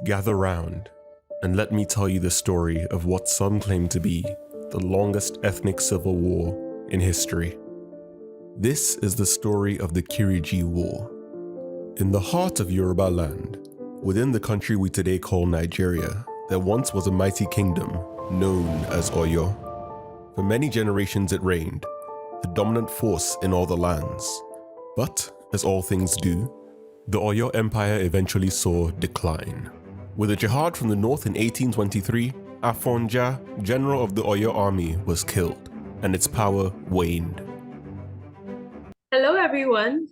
Gather round and let me tell you the story of what some claim to be the longest ethnic civil war in history. This is the story of the Kiriji War. In the heart of Yorubaland, within the country we today call Nigeria, there once was a mighty kingdom known as Oyo. For many generations it reigned, the dominant force in all the lands. But, as all things do, the Oyo Empire eventually saw decline. With a jihad from the north in 1823, Afonja, general of the Oyo army, was killed, and its power waned. Hello, everyone.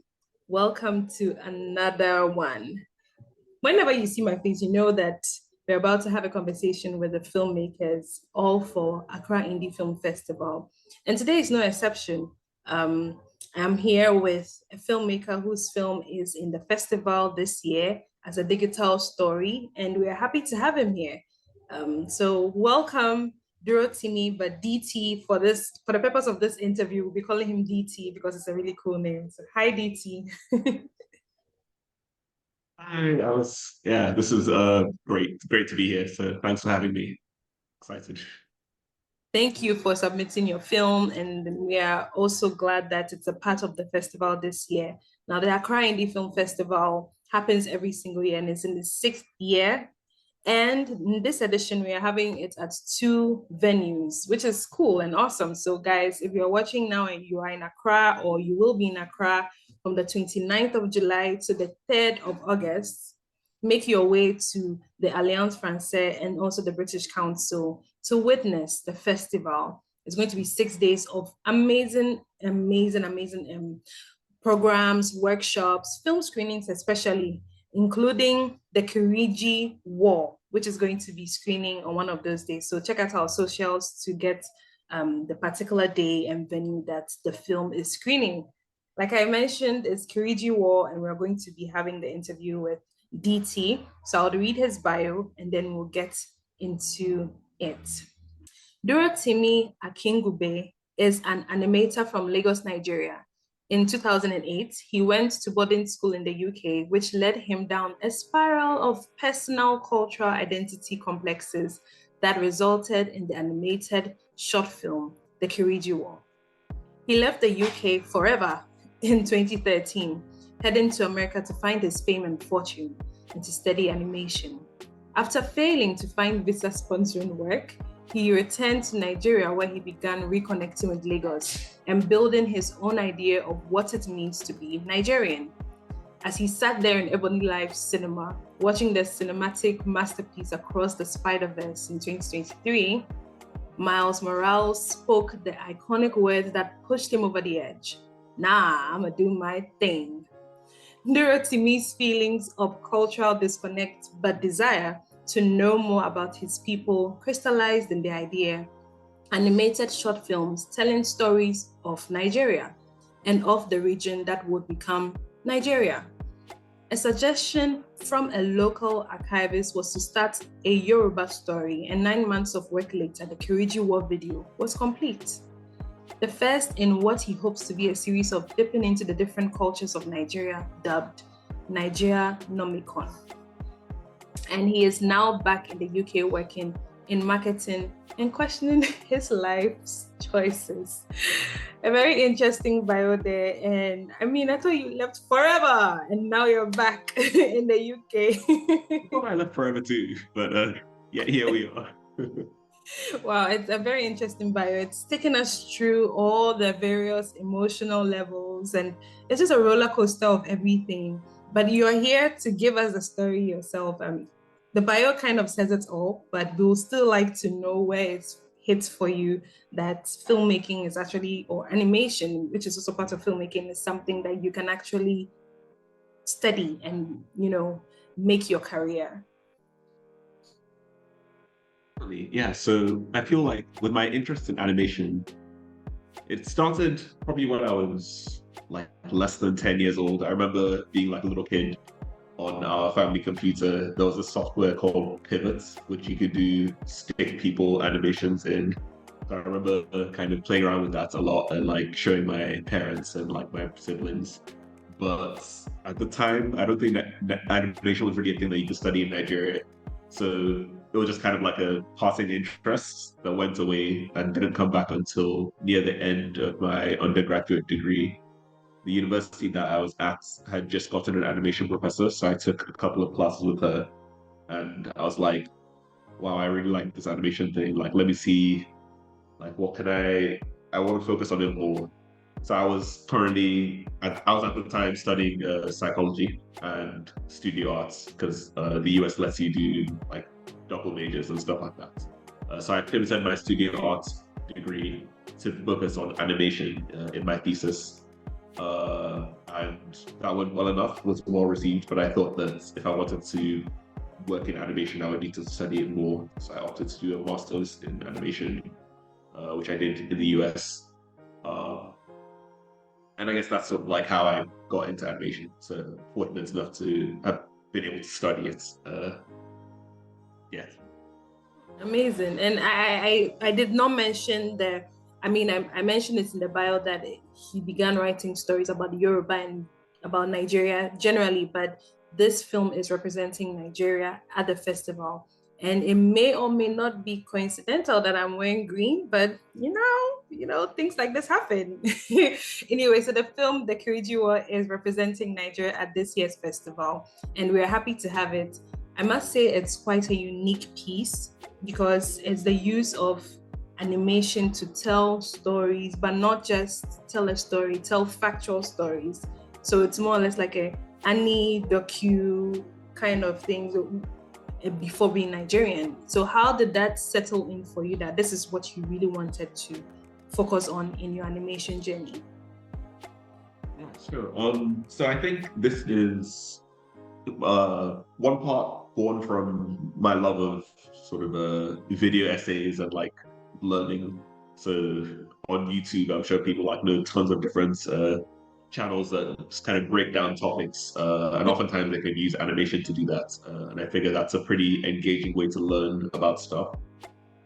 Welcome to another one. Whenever you see my face, you know that we're about to have a conversation with the filmmakers, all for Accra Indie FIlm Festival. And today is no exception. I'm here with a filmmaker whose film is in the festival this year as a digital story, and we are happy to have him here. So welcome, Durotimi, but DT for the purpose of this interview, we'll be calling him DT because it's a really cool name. So hi, DT. Hi, this is great to be here. So thanks for having me. Excited. Thank you for submitting your film, and we are also glad that it's a part of the festival this year. Now, the Accra Indie Film Festival happens every single year, and it's in the 6th year. And in this edition, we are having it at 2 venues, which is cool and awesome. So guys, if you're watching now and you are in Accra, or you will be in Accra from the 29th of July to the 3rd of August, make your way to the Alliance Francaise and also the British Council to witness the festival. It's going to be 6 days of amazing programs, workshops, film screenings especially, including the Kiriji War, which is going to be screening on one of those days. So check out our socials to get the particular day and venue that the film is screening. Like I mentioned, it's Kiriji War, and we're going to be having the interview with DT. So I'll read his bio and then we'll get into it. Durotimi Akinkugbe is an animator from Lagos, Nigeria. In 2008, he went to boarding school in the UK, which led him down a spiral of personal cultural identity complexes that resulted in the animated short film, The Kiriji War. He left the UK forever in 2013, heading to America to find his fame and fortune and to study animation. After failing to find visa sponsoring work, he returned to Nigeria, where he began reconnecting with Lagos and building his own idea of what it means to be Nigerian. As he sat there in Ebony Live Cinema, watching the cinematic masterpiece Across the Spider-Verse in 2023, Miles Morales spoke the iconic words that pushed him over the edge. Nah, I'ma do my thing. Durotimi's feelings of cultural disconnect but desire to know more about his people crystallized in the idea: animated short films telling stories of Nigeria and of the region that would become Nigeria. A suggestion from a local archivist was to start a Yoruba story, and 9 months of work later, the Kiriji War video was complete. The first in what he hopes to be a series of dipping into the different cultures of Nigeria, dubbed Nigeria Nomicon. And he is now back in the UK working in marketing and questioning his life's choices. A very interesting bio there. And I mean, I thought you left forever and now you're back in the UK. I thought I left forever too, but yeah, here we are. Wow, it's a very interesting bio. It's taken us through all the various emotional levels, and it's just a roller coaster of everything. But you're here to give us the story yourself. The bio kind of says it all, but we'll still like to know where it hits for you that filmmaking is actually, or animation, which is also part of filmmaking, is something that you can actually study and, make your career. Yeah, so I feel like with my interest in animation, it started probably when I was like less than 10 years old. I remember being like a little kid on our family computer. There was a software called Pivots, which you could do stick people animations in. So I remember kind of playing around with that a lot and like showing my parents and like my siblings. But at the time, I don't think that animation was really a thing that you could study in Nigeria. So it was just kind of like a passing interest that went away and didn't come back until near the end of my undergraduate degree. The university that I was at had just gotten an animation professor, so I took a couple of classes with her, and I was like, wow, I really like this animation thing. Like, let me see, like, what can I want to focus on it more. So I was at the time studying psychology and studio arts because the US lets you do like double majors and stuff like that. So I pivoted my studio arts degree to focus on animation in my thesis. And that went well enough, was well received, but I thought that if I wanted to work in animation, I would need to study it more. So I opted to do a master's in animation, which I did in the US. And I guess that's sort of like how I got into animation. So fortunate enough to have been able to study it. Yeah. Amazing. And I did not mention I mentioned it in the bio that he began writing stories about the Yoruba and about Nigeria generally, but this film is representing Nigeria at the festival. And it may or may not be coincidental that I'm wearing green, but things like this happen. Anyway, so the film, The Kiriji War, is representing Nigeria at this year's festival, and we're happy to have it. I must say it's quite a unique piece because it's the use of animation to tell stories, but not just tell a story, tell factual stories. So it's more or less like a Annie docu kind of thing before being Nigerian. So how did that settle in for you that this is what you really wanted to focus on in your animation journey? Yeah, sure. So I think this is one part born from my love of sort of video essays and like learning. So on YouTube, I'm sure people like know tons of different channels that just kind of break down topics, and oftentimes they can use animation to do that. And I figure that's a pretty engaging way to learn about stuff.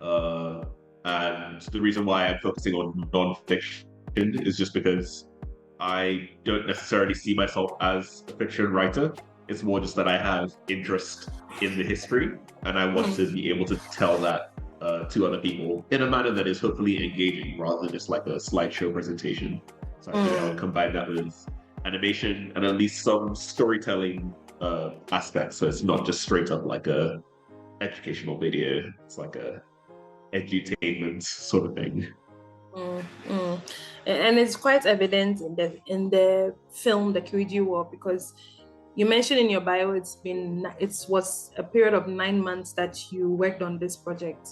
And the reason why I'm focusing on non-fiction is just because I don't necessarily see myself as a fiction writer. It's more just that I have interest in the history and I want to be able to tell that to other people in a manner that is hopefully engaging rather than just like a slideshow presentation. So I think I would combine that with animation and at least some storytelling aspects. So it's not just straight up like a educational video. It's like a edutainment sort of thing. And it's quite evident in the film, The Kiriji War, because you mentioned in your bio it was a period of 9 months that you worked on this project.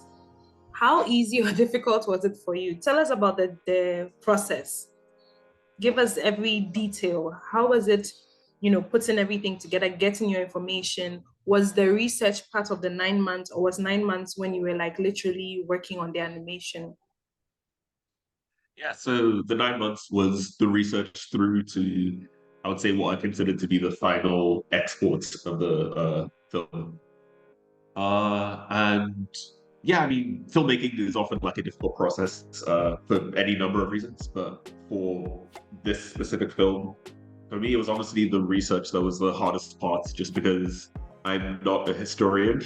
How easy or difficult was it for you? Tell us about the process. Give us every detail. How was it, putting everything together, getting your information? Was the research part of the 9 months, or was 9 months when you were like literally working on the animation? Yeah, so the 9 months was the research through to, I would say, what I consider to be the final export of the film. And yeah, I mean, filmmaking is often like a difficult process for any number of reasons, but for this specific film, for me, it was honestly the research that was the hardest part, just because I'm not a historian.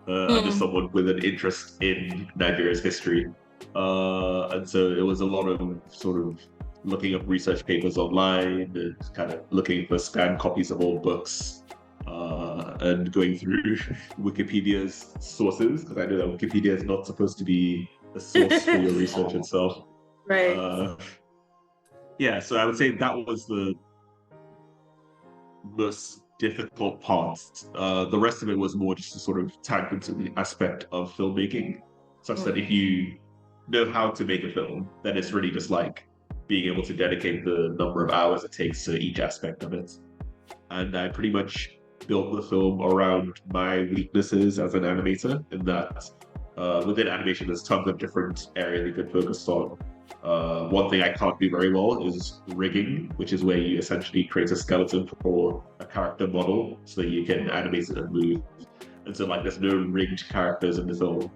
I'm just someone with an interest in Nigeria's history. And so it was a lot of sort of looking up research papers online and kind of looking for scanned copies of old books and going through Wikipedia's sources, because I know that Wikipedia is not supposed to be a source for your research itself. Right. Yeah, so I would say that was the most difficult part. The rest of it was more just a sort of tag into the aspect of filmmaking, such that if you know how to make a film, then it's really just like being able to dedicate the number of hours it takes to each aspect of it. And I pretty much built the film around my weaknesses as an animator, in that within animation there's tons of different areas you could focus on. One thing I can't do very well is rigging, which is where you essentially create a skeleton for a character model so that you can animate it and move. And so like there's no rigged characters in the film.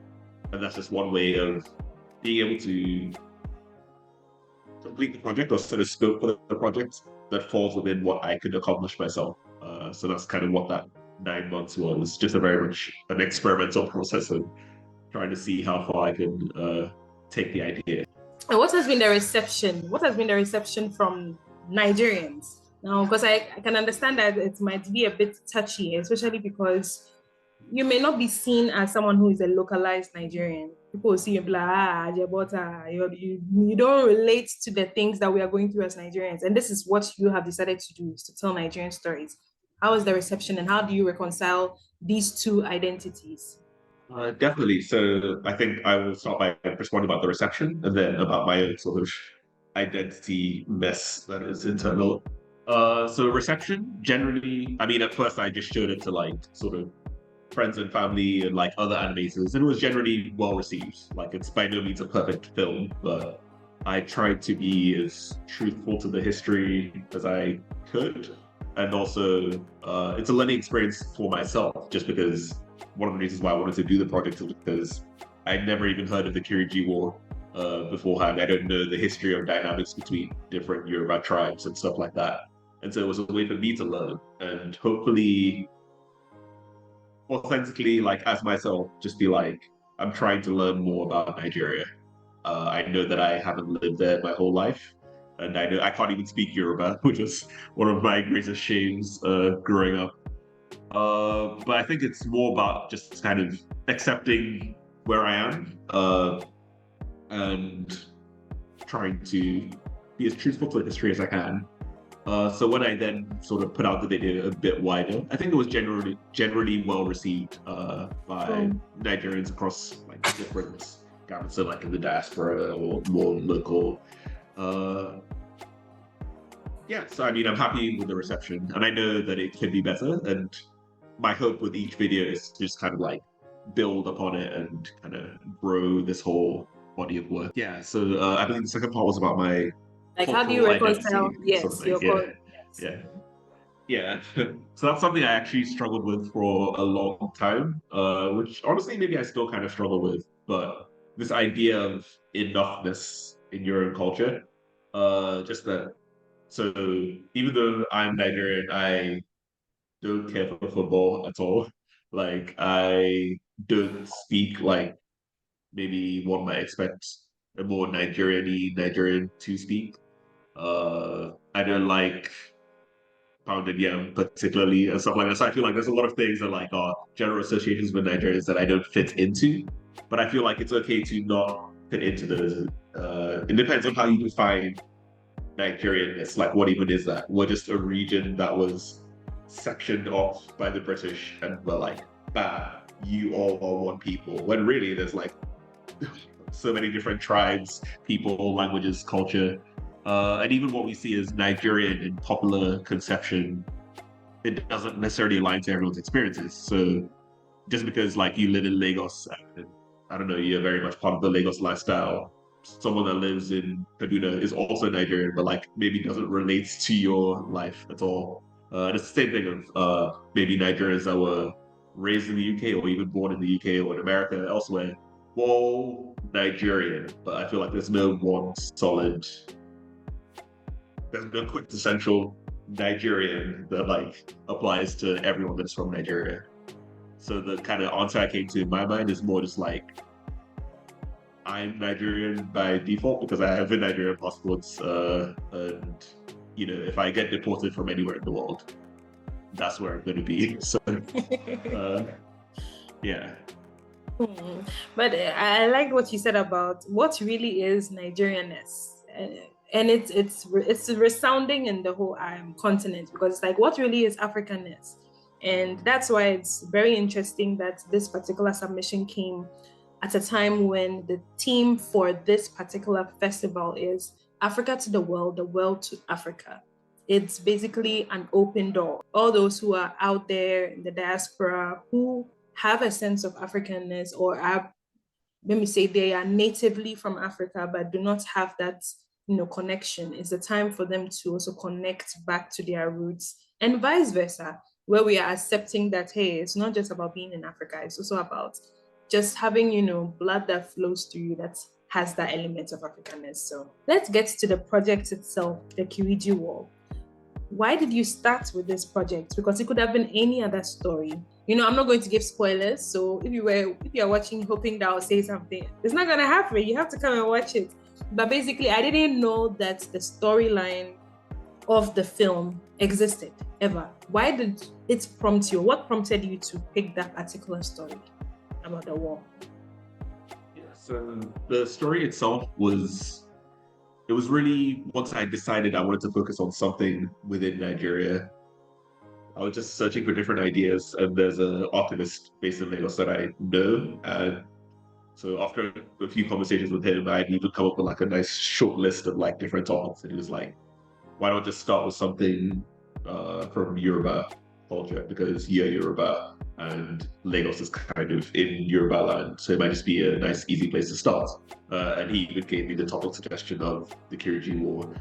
And that's just one way of being able to complete the project or set a scope for the project. that falls within what I could accomplish myself. So that's kind of what that 9 months was, just a very much an experimental process of trying to see how far I can take the idea. And what has been the reception? What has been the reception from Nigerians? Now, because I can understand that it might be a bit touchy, especially because you may not be seen as someone who is a localized Nigerian. People will see you like, Jebota, you don't relate to the things that we are going through as Nigerians. And this is what you have decided to do, is to tell Nigerian stories. How is the reception and how do you reconcile these two identities? Definitely. So I think I will start by responding about the reception and then about my own sort of identity mess that is internal. So reception, generally, I mean, at first I just showed it to like sort of friends and family and like other animators, and it was generally well received. Like, it's by no means a perfect film, but I tried to be as truthful to the history as I could. And also, it's a learning experience for myself, just because one of the reasons why I wanted to do the project is because I'd never even heard of the Kiriji War beforehand. I don't know the history or dynamics between different Yoruba tribes and stuff like that. And so it was a way for me to learn and hopefully authentically, like as myself, just be like, I'm trying to learn more about Nigeria. I know that I haven't lived there my whole life, and I know I can't even speak Yoruba, which was one of my greatest shames growing up. But I think it's more about just kind of accepting where I am and trying to be as truthful to the history as I can. So when I then sort of put out the video a bit wider, I think it was generally well received by Nigerians across like different gamut, so like in the diaspora or more local. Yeah, so I mean, I'm happy with the reception, and I know that it could be better. And my hope with each video is to just kind of like build upon it and kind of grow this whole body of work. Yeah, so I believe the second part was about my how do you reconcile? Yes, sort of thing. Yeah. So that's something I actually struggled with for a long time, which honestly maybe I still kind of struggle with. But this idea of enoughness in your own culture, just that. So even though I'm Nigerian, I don't care for football at all. Like, I don't speak like maybe one might expect a more Nigerian to speak. I don't like pounded yam particularly and stuff like that. So I feel like there's a lot of things that like are general associations with Nigerians that I don't fit into. But I feel like it's okay to not fit into those. It depends on how you define Nigerianness. Like, what even is that? We're just a region that was sectioned off by the British and we're like, bah, you all are one people. When really there's like so many different tribes, people, languages, culture. And even what we see as Nigerian in popular conception, it doesn't necessarily align to everyone's experiences. So just because like you live in Lagos, and, I don't know, you're very much part of the Lagos lifestyle, someone that lives in Kaduna is also Nigerian, but like maybe doesn't relate to your life at all. And it's the same thing of maybe Nigerians that were raised in the UK or even born in the UK or in America elsewhere. Well, Nigerian, but I feel like there's no one solid, there's no quintessential Nigerian that like applies to everyone that's from Nigeria. So the kind of answer I came to in my mind is more just like, I'm Nigerian by default because I have a Nigerian passport, and you know, if I get deported from anywhere in the world, that's where I'm going to be. So, yeah. But I like what you said about what really is Nigerianness, and it's resounding in the whole continent, because it's like, what really is Africanness? And that's why it's very interesting that this particular submission came at a time when the theme for this particular festival is Africa to the world to Africa. It's basically an open door. All those who are out there in the diaspora who have a sense of Africanness, or are, let me say, they are natively from Africa but do not have that, connection, it's a time for them to also connect back to their roots, and vice versa, where we are accepting that, hey, it's not just about being in Africa, it's also about just having, blood that flows through you that has that element of Africanness. So let's get to the project itself, the Kiriji Wall. why did you start with this project? Because it could have been any other story. I'm not going to give spoilers. So if you are watching hoping that I'll say something, it's not gonna happen. You have to come and watch it. But basically, I didn't know that the storyline of the film existed ever. Why did it prompt you? What prompted you to pick that particular story about the war? Yeah, so the story itself was really, once I decided I wanted to focus on something within Nigeria, I was just searching for different ideas, and there's an archivist based in Lagos that I know, and so after a few conversations with him, I'd even come up with like a nice short list of like different topics, and he was like, why not just start with something from Yoruba culture, because you're Yoruba and Lagos is kind of in Yorubaland, so it might just be a nice, easy place to start. And he even gave me the topic suggestion of the Kiriji War,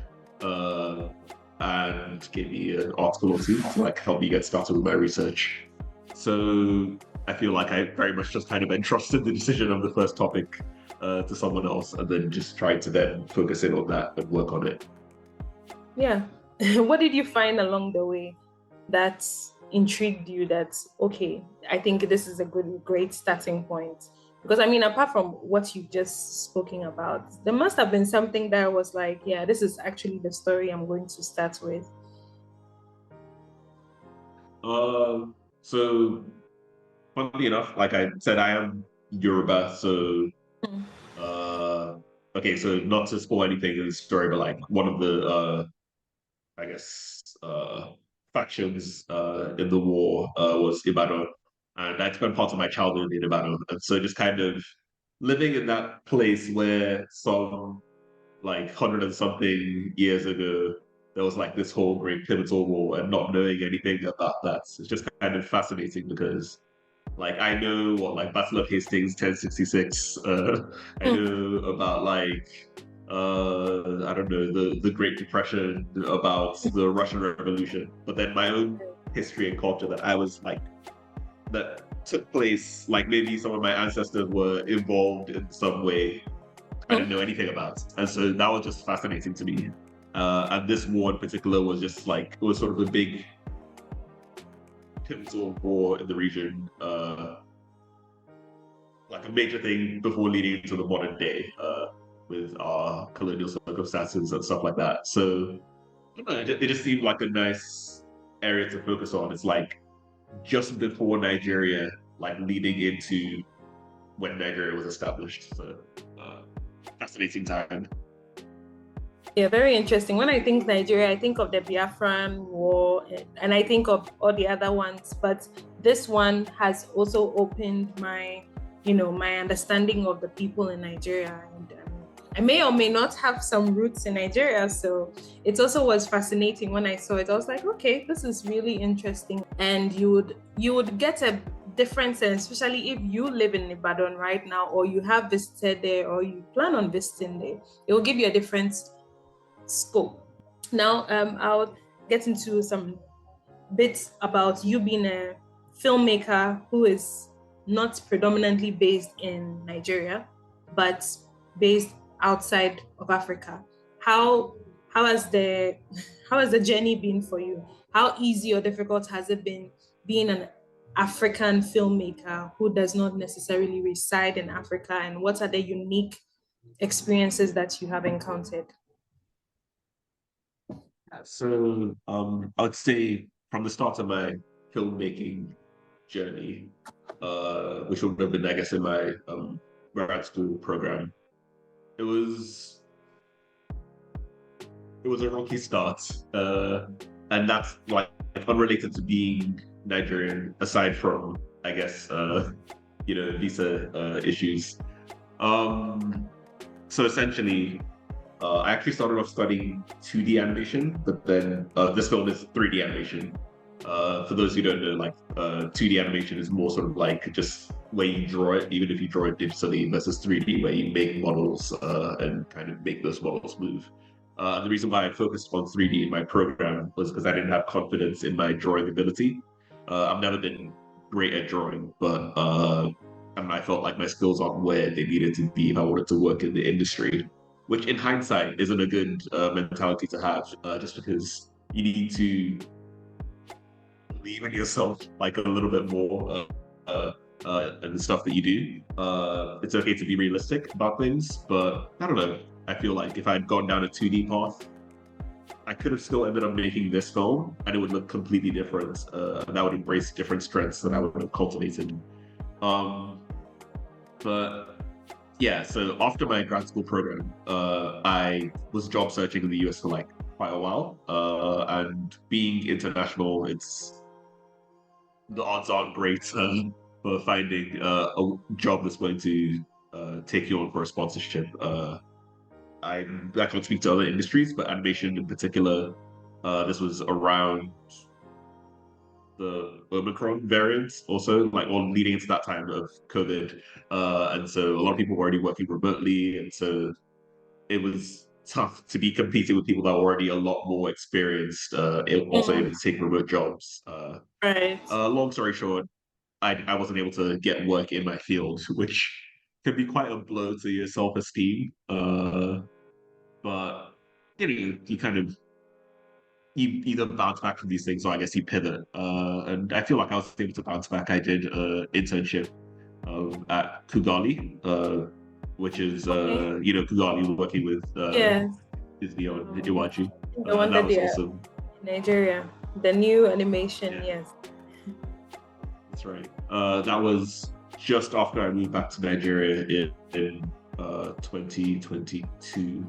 and gave me an article or two to like help me get started with my research. So I feel like I very much just kind of entrusted the decision of the first topic to someone else, and then just tried to then focus in on that and work on it. Yeah. What did you find along the way that intrigued you that, okay, I think this is a great starting point? Because I mean, apart from what you've just spoken about, there must have been something that was like, yeah, this is actually the story I'm going to start with. So funnily enough, like I said, I am Yoruba, so okay, so not to spoil anything in the story, but like one of the I guess factions in the war was Ibadan, and I spent part of my childhood in Ibadan, and so just kind of living in that place where some like 100 and something years ago there was like this whole great pivotal war, and not knowing anything about that, it's just kind of fascinating because like I know what like Battle of Hastings 1066. I know about like I don't know the Great Depression, about the Russian Revolution, but then my own history and culture that I was like that took place, like maybe some of my ancestors were involved in some way, I didn't know anything about, and so that was just fascinating to me. And this war in particular was just like it was sort of a big pivotal war in the region, like a major thing before leading into the modern day with our colonial circumstances and stuff like that. So I don't know, it just seemed like a nice area to focus on. It's like just before Nigeria, like leading into when Nigeria was established. So fascinating time. Yeah, very interesting. When I think Nigeria, I think of the Biafran War and I think of all the other ones, but this one has also opened my, my understanding of the people in Nigeria. And I may or may not have some roots in Nigeria, so it also was fascinating when I saw it. I was like, okay, this is really interesting. And you would get a different sense, especially if you live in Ibadan right now, or you have visited there, or you plan on visiting there. It will give you a different scope. Now, I'll get into some bits about you being a filmmaker who is not predominantly based in Nigeria, but based outside of Africa. How has the journey been for you? How easy or difficult has it been being an African filmmaker who does not necessarily reside in Africa, and what are the unique experiences that you have encountered? So I would say from the start of my filmmaking journey, which would have been, I guess, in my grad school program, it was a rocky start, and that's like unrelated to being Nigerian, aside from, I guess, visa issues. So essentially, I actually started off studying 2D animation, but then this film is 3D animation. For those who don't know, like 2D animation is more sort of like just where you draw it, even if you draw it digitally, versus 3D where you make models and kind of make those models move. The reason why I focused on 3D in my program was because I didn't have confidence in my drawing ability. I've never been great at drawing, but and I felt like my skills aren't where they needed to be if I wanted to work in the industry, which in hindsight isn't a good mentality to have, just because you need to believe in yourself like a little bit more and the stuff that you do. It's okay to be realistic about things, but I don't know. I feel like if I'd gone down a 2D path, I could have still ended up making this film, and it would look completely different. And that would embrace different strengths that I would have cultivated. But yeah, so after my grad school program, I was job searching in the US for like quite a while. And being international, the odds aren't great for finding a job that's going to take you on for a sponsorship. I can't speak to other industries, but animation in particular, this was around the Omicron variant also, like or leading into that time of COVID. And so a lot of people were already working remotely. And so it was tough to be competing with people that were already a lot more experienced, also able to take remote jobs. Right. Long story short, I wasn't able to get work in my field, which can be quite a blow to your self-esteem. But you kind of you either bounce back from these things or I guess you pivot. And I feel like I was able to bounce back. I did an internship at Kugali, which is Kugali working with Disney on Iwachu. The one that that was they awesome. Nigeria, the new animation, yes. That's right. That was just after I moved back to Nigeria in 2022.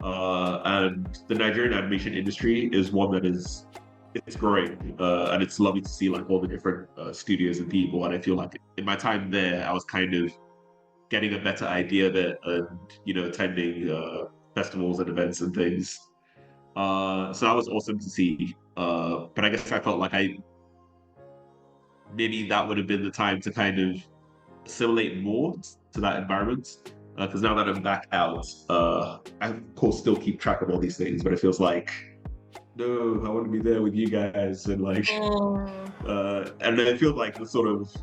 And the Nigerian animation industry is one that it's growing, and it's lovely to see like all the different studios and people. And I feel like in my time there, I was kind of getting a better idea of it, and attending festivals and events and things. So that was awesome to see. But I guess I felt like maybe that would have been the time to kind of assimilate more to that environment. Because now that I'm back out, I of course still keep track of all these things, but it feels like, no, I want to be there with you guys, and like, and it feels like the sort of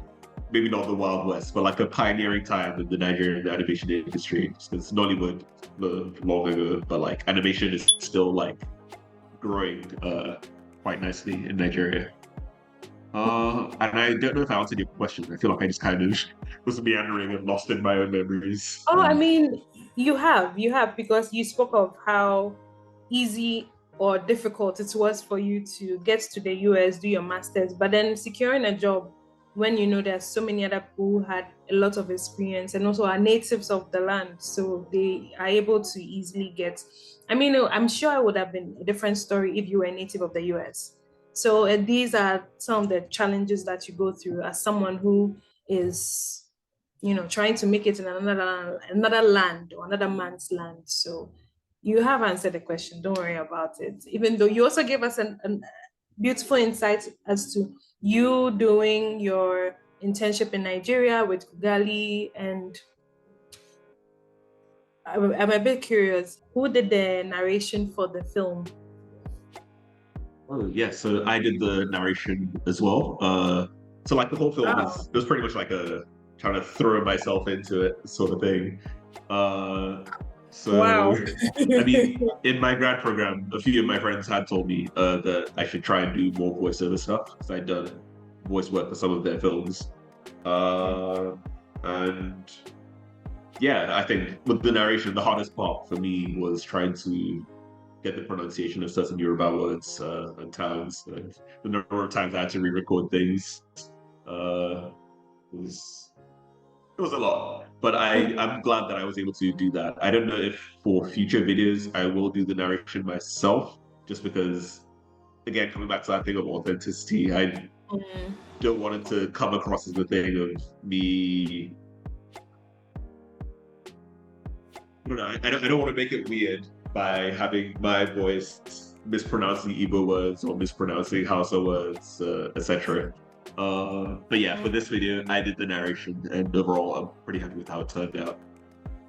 maybe not the Wild West, but like a pioneering time in the Nigerian animation industry. Because Nollywood long ago, but like animation is still like growing quite nicely in Nigeria. And I don't know if I answered your question. I feel like I just kind of was meandering and lost in my own memories. Oh, I mean, you have, because you spoke of how easy or difficult it was for you to get to the US, do your master's, but then securing a job when there's so many other people who had a lot of experience and also are natives of the land, so they are able to easily get. I mean, I'm sure it would have been a different story if you were a native of the US. So these are some of the challenges that you go through as someone who is, trying to make it in another land or another man's land. So you have answered the question. Don't worry about it. Even though you also gave us an beautiful insight as to you doing your internship in Nigeria with Kugali, and I'm a bit curious, who did the narration for the film? Oh yeah, so I did the narration as well. So like the whole film it was pretty much like a trying to throw myself into it sort of thing. So wow. I mean, in my grad program, a few of my friends had told me that I should try and do more voiceover stuff because I'd done voice work for some of their films. And yeah, I think with the narration, the hardest part for me was trying to get the pronunciation of certain Yoruba words and towns. The number of times I had to re-record things it was a lot. But I'm glad that I was able to do that. I don't know if for future videos I will do the narration myself, just because, again, coming back to that thing of authenticity, I don't want it to come across as the thing of me. I don't want to make it weird by having my voice mispronouncing Igbo words or mispronouncing Hausa words, etc. But yeah, for this video, I did the narration, and overall, I'm pretty happy with how it turned out.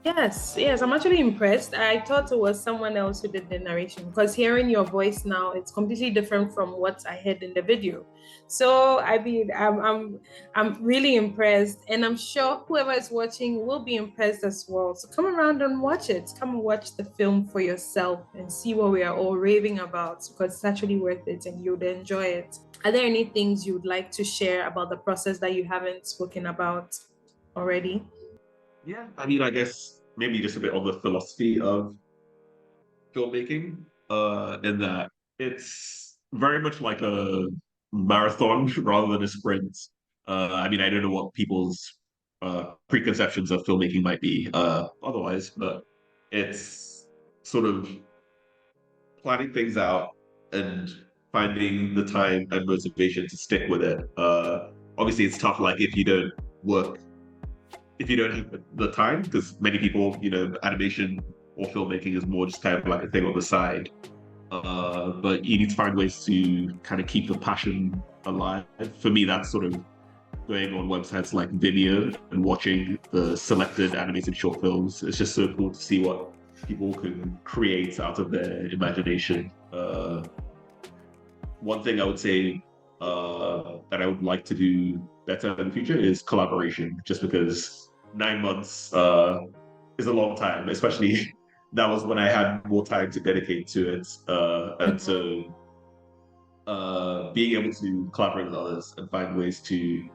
Yes, I'm actually impressed. I thought it was someone else who did the narration because hearing your voice now, it's completely different from what I heard in the video. So I mean, I'm really impressed, and I'm sure whoever is watching will be impressed as well. So come around and watch it. Come and watch the film for yourself and see what we are all raving about because it's actually worth it and you'd enjoy it. Are there any things you would like to share about the process that you haven't spoken about already? Yeah, I mean, I guess maybe just a bit on the philosophy of filmmaking, in that it's very much like a marathon rather than a sprint. I mean, I don't know what people's preconceptions of filmmaking might be otherwise, but it's sort of planning things out and finding the time and motivation to stick with it. Obviously, it's tough, like work, if you don't have the time, because many people, animation or filmmaking is more just kind of like a thing on the side. But you need to find ways to kind of keep the passion alive. For me, that's sort of going on websites like Vimeo and watching the selected animated short films. It's just so cool to see what people can create out of their imagination. One thing I would say that I would like to do better in the future is collaboration, just because 9 months is a long time, especially that was when I had more time to dedicate to it. And so being able to collaborate with others and find ways to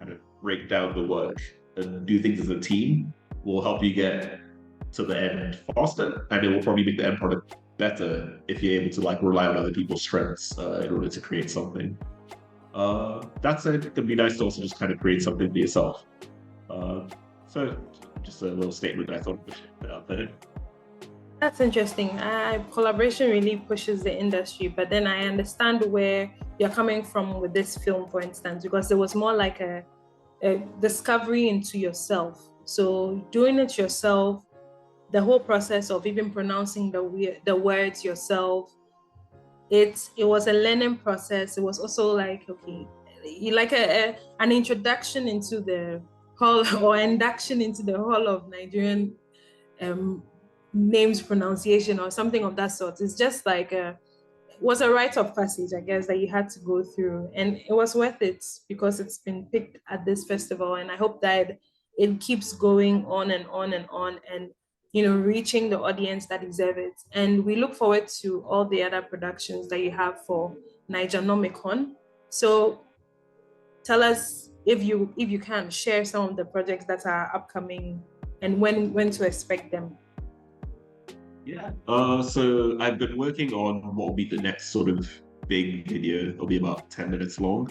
kind of break down the work and do things as a team will help you get to the end faster, and it will probably make the end product better if you're able to like rely on other people's strengths in order to create something. That said, it can be nice to also just kind of create something for yourself. So just a little statement that I thought put out there. That's interesting. Collaboration really pushes the industry, but then I understand where you're coming from with this film, for instance, because it was more like a discovery into yourself. So doing it yourself, the whole process of even pronouncing the words yourself, it was a learning process. It was also like, okay, you like an introduction into the hall or induction into the hall of Nigerian um, names pronunciation or something of that sort. It's just like it was a rite of passage, I guess, that you had to go through, and it was worth it because it's been picked at this festival, and I hope that it keeps going on and on and on, and reaching the audience that deserve it. And we look forward to all the other productions that you have for Nigernomicon. So tell us, if you can share some of the projects that are upcoming and when to expect them. Yeah. So I've been working on what will be the next sort of big video. It'll be about 10 minutes long.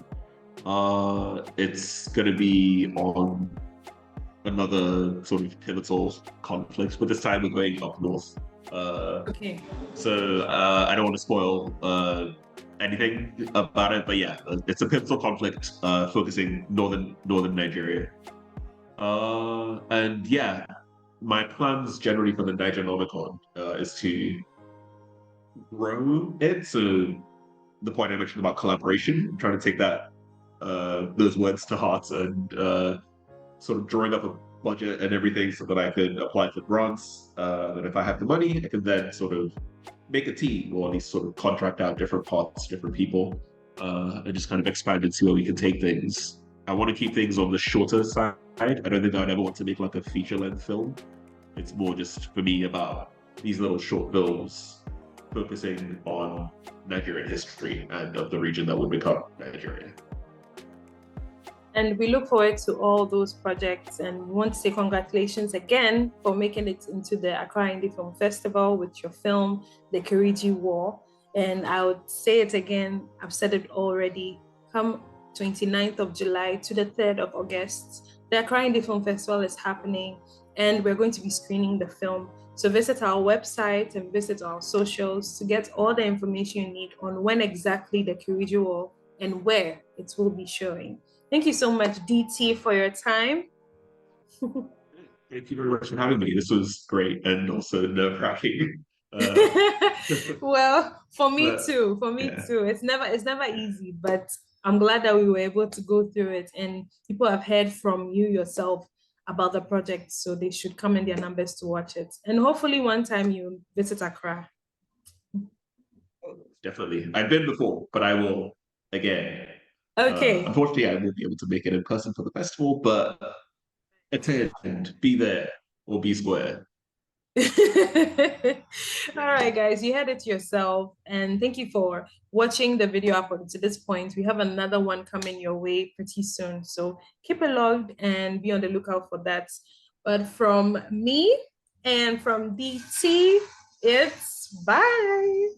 It's going to be on another sort of pivotal conflict, but this time we're going up north. Okay. So I don't want to spoil anything about it, but yeah, it's a pivotal conflict focusing northern Nigeria. And yeah, my plans generally for the Nigernomicon is to grow it. So the point I mentioned about collaboration, I'm trying to take that those words to heart and sort of drawing up a budget and everything so that I could apply for grants. And if I have the money, I can then sort of make a team or at least sort of contract out different parts, different people, and just kind of expand and see where we can take things. I want to keep things on the shorter side. I don't think I'd ever want to make like a feature-length film. It's more just for me about these little short films focusing on Nigerian history and of the region that would become Nigeria. And we look forward to all those projects, and we want to say congratulations again for making it into the Accra Indie Film Festival with your film, The Kiriji War. And I would say it again, I've said it already, come 29th of July to the 3rd of August, the Accra Indie Film Festival is happening, and we're going to be screening the film. So visit our website and visit our socials to get all the information you need on when exactly the Kiriji War and where it will be showing. Thank you so much, DT, for your time. Thank you very much for having me. This was great and also nerve-wracking. Well, for me But, too. yeah. It's never easy, but I'm glad that we were able to go through it, and people have heard from you yourself about the project. So they should come in their numbers to watch it. And hopefully one time you visit Accra. Definitely. I've been before, but I will again. Okay. Unfortunately, I won't be able to make it in person for the festival, but attend, be there, or be square. All right, guys, you had it yourself. And thank you for watching the video up to this point. We have another one coming your way pretty soon. So keep it logged and be on the lookout for that. But from me and from DT, it's bye.